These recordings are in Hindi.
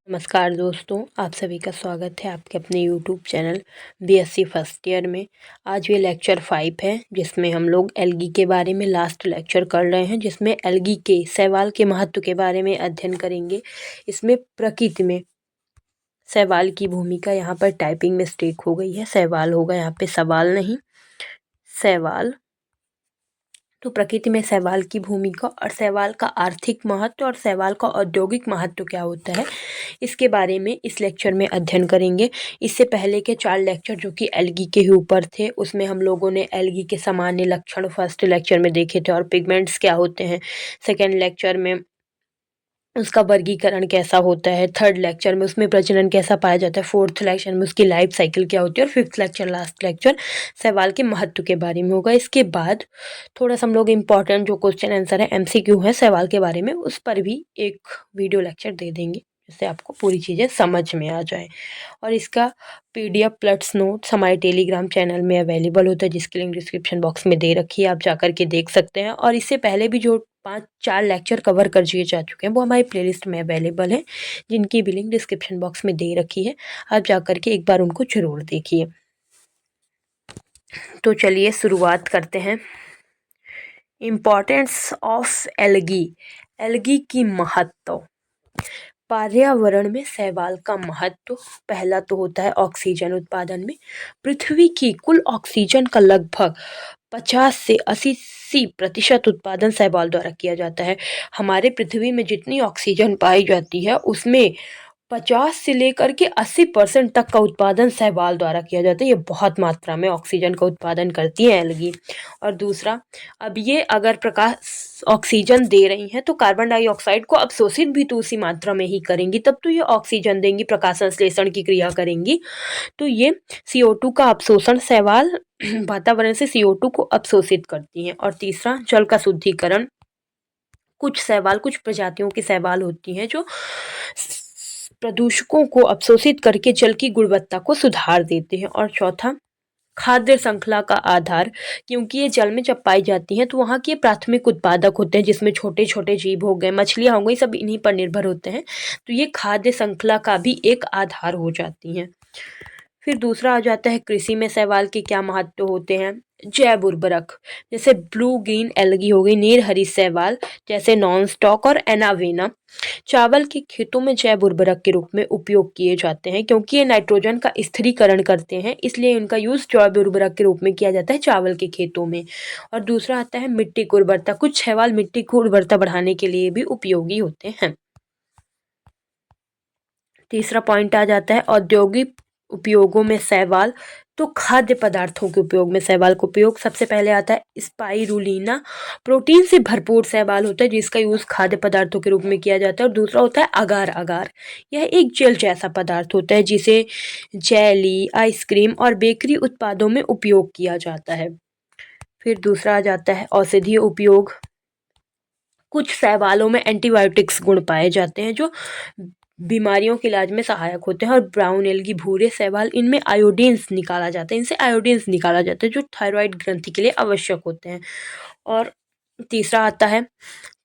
नमस्कार दोस्तों, आप सभी का स्वागत है आपके अपने YouTube channel BSc first year में। आज ये लेक्चर 5 है जिसमें हम लोग एल्गी के बारे में लास्ट लेक्चर कर रहे हैं, जिसमें एल्गी के शैवाल के महत्व के बारे में अध्ययन करेंगे। इसमें प्रकृति में शैवाल की भूमिका, यहाँ पर टाइपिंग मिस्टेक हो गई है, शैवाल होगा यहाँ पे, सवाल नहीं शैवाल। तो प्रकृति में शैवाल की भूमिका और शैवाल का आर्थिक महत्व और शैवाल का औद्योगिक महत्व क्या होता है, इसके बारे में इस लेक्चर में अध्ययन करेंगे। इससे पहले के 4 लेक्चर जो कि एल्गी के ही ऊपर थे, उसमें हम लोगों ने एल्गी के सामान्य लक्षण फर्स्ट लेक्चर में देखे थे और पिगमेंट्स क्या होते हैं। सेकेंड लेक्चर में उसका वर्गीकरण कैसा होता है, थर्ड लेक्चर में उसमें प्रजनन कैसा पाया जाता है, फोर्थ लेक्चर में उसकी लाइफ साइकिल क्या होती है, और फिफ्थ लेक्चर लास्ट लेक्चर शैवाल के महत्व के बारे में होगा। इसके बाद थोड़ा सा हम लोग इम्पॉर्टेंट जो क्वेश्चन आंसर है एमसीक्यू है शैवाल के बारे में, उस पर भी एक वीडियो लेक्चर दे देंगे जिससे आपको पूरी चीज़ें समझ में आ जाए। और इसका PDF प्लस नोट्स हमारे टेलीग्राम चैनल में अवेलेबल होता है, जिसकी लिंक डिस्क्रिप्शन बॉक्स में दे रखी है, आप जाकर के देख सकते हैं। और इससे पहले भी जो 5-4 लेक्चर कवर कर दिए जा चुके हैं वो हमारी प्लेलिस्ट में अवेलेबल है, जिनकी भी लिंक डिस्क्रिप्शन बॉक्स में दे रखी है, आप जाकर के एक बार उनको जरूर देखिए। तो चलिए शुरुआत करते हैं। इम्पोर्टेंस ऑफ एल्गी, एल्गी की महत्व। पर्यावरण में शैवाल का महत्व, पहला तो होता है ऑक्सीजन उत्पादन में। पृथ्वी की कुल ऑक्सीजन का लगभग 50 से 80% उत्पादन शैवाल द्वारा किया जाता है। हमारे पृथ्वी में जितनी ऑक्सीजन पाई जाती है उसमें 50 से लेकर के 80% तक का उत्पादन शैवाल द्वारा किया जाता है। ये बहुत मात्रा में ऑक्सीजन का उत्पादन करती है एल्गी। और दूसरा, अब ये अगर प्रकाश ऑक्सीजन दे रही हैं तो कार्बन डाइऑक्साइड को अवशोषित भी तो उसी मात्रा में ही करेंगी, तब तो ये ऑक्सीजन देंगी, प्रकाश संश्लेषण की क्रिया करेंगी। तो ये CO2 का अवशोषण, शैवाल वातावरण से CO2 को अवशोषित करती हैं। और तीसरा, जल का शुद्धिकरण। कुछ शैवाल, कुछ प्रजातियों की शैवाल होती हैं जो प्रदूषकों को अवशोषित करके जल की गुणवत्ता को सुधार देते हैं। और चौथा, खाद्य श्रृंखला का आधार, क्योंकि ये जल में जब पाई जाती हैं तो वहाँ के प्राथमिक उत्पादक होते हैं, जिसमें छोटे छोटे जीव हो गए, मछलियाँ हो गई, सब इन्हीं पर निर्भर होते हैं। तो ये खाद्य श्रृंखला का भी एक आधार हो जाती हैं। फिर दूसरा आ जाता है कृषि में शैवाल के क्या महत्व होते हैं। जैव उर्वरक, जैसे ब्लू ग्रीन एल्गी हो गई, नील हरी शैवाल जैसे नॉन स्टॉक और एनावेना, चावल के खेतों में जैव उर्वरक के रूप में उपयोग किए जाते हैं, क्योंकि ये नाइट्रोजन का स्थिरीकरण करते हैं, इसलिए इनका यूज जैव उर्वरक के रूप में किया जाता है चावल के खेतों में। और दूसरा आता है मिट्टी की उर्वरता, कुछ शैवाल मिट्टी की उर्वरता बढ़ाने के लिए भी उपयोगी होते हैं। तीसरा पॉइंट आ जाता है औद्योगिक उपयोगों में शैवाल। तो खाद्य पदार्थों के उपयोग में शैवाल का उपयोग सबसे पहले आता है स्पाइरुलिना, प्रोटीन से भरपूर शैवाल होता है जिसका यूज खाद्य पदार्थों के रूप में किया जाता है। और दूसरा होता है अगार, अगार यह एक जेल जैसा पदार्थ होता है जिसे जेली, आइसक्रीम और बेकरी उत्पादों में उपयोग किया जाता है। फिर दूसरा आ जाता है औषधीय उपयोग। कुछ शैवालों में एंटीबायोटिक्स गुण पाए जाते हैं जो बीमारियों के इलाज में सहायक होते हैं। और ब्राउन एल्गी, भूरे शैवाल, इनमें आयोडीन्स निकाला जाता है, इनसे आयोडीन्स निकाला जाता है जो थायराइड ग्रंथि के लिए आवश्यक होते हैं। और तीसरा आता है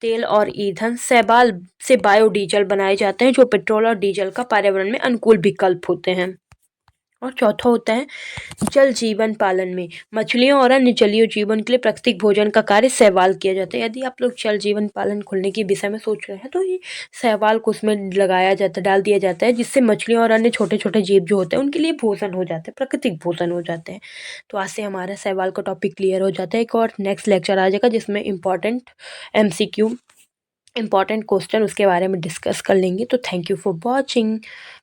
तेल और ईंधन। शैवाल से बायोडीजल बनाए जाते हैं जो पेट्रोल और डीजल का पर्यावरण में अनुकूल विकल्प होते हैं। और चौथा होता है जल जीवन पालन में मछलियों और अन्य जलीय जीवन के लिए प्राकृतिक भोजन का कार्य शैवाल किया जाता है। यदि आप लोग जल जीवन पालन खोलने के विषय में सोच रहे हैं तो ये शैवाल को उसमें लगाया जाता है, डाल दिया जाता है, जिससे मछलियों और अन्य छोटे छोटे जीव जो होते हैं उनके लिए भोजन हो जाते हैं, प्राकृतिक भोजन हो जाते हैं। तो आज से हमारा शैवाल का टॉपिक क्लियर हो जाता है। एक और नेक्स्ट लेक्चर आ जाएगा जिसमें MCQ इंपॉर्टेंट क्वेश्चन उसके बारे में डिस्कस कर लेंगे। तो thank you for watching.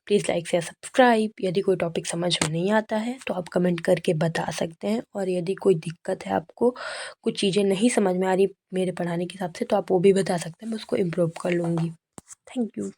Please like share subscribe. यदि कोई टॉपिक समझ में नहीं आता है तो आप कमेंट करके बता सकते हैं, और यदि कोई दिक्कत है, आपको कुछ चीज़ें नहीं समझ में आ रही मेरे पढ़ाने के हिसाब से, तो आप वो भी बता सकते हैं, मैं उसको इम्प्रूव कर लूँगी। Thank you.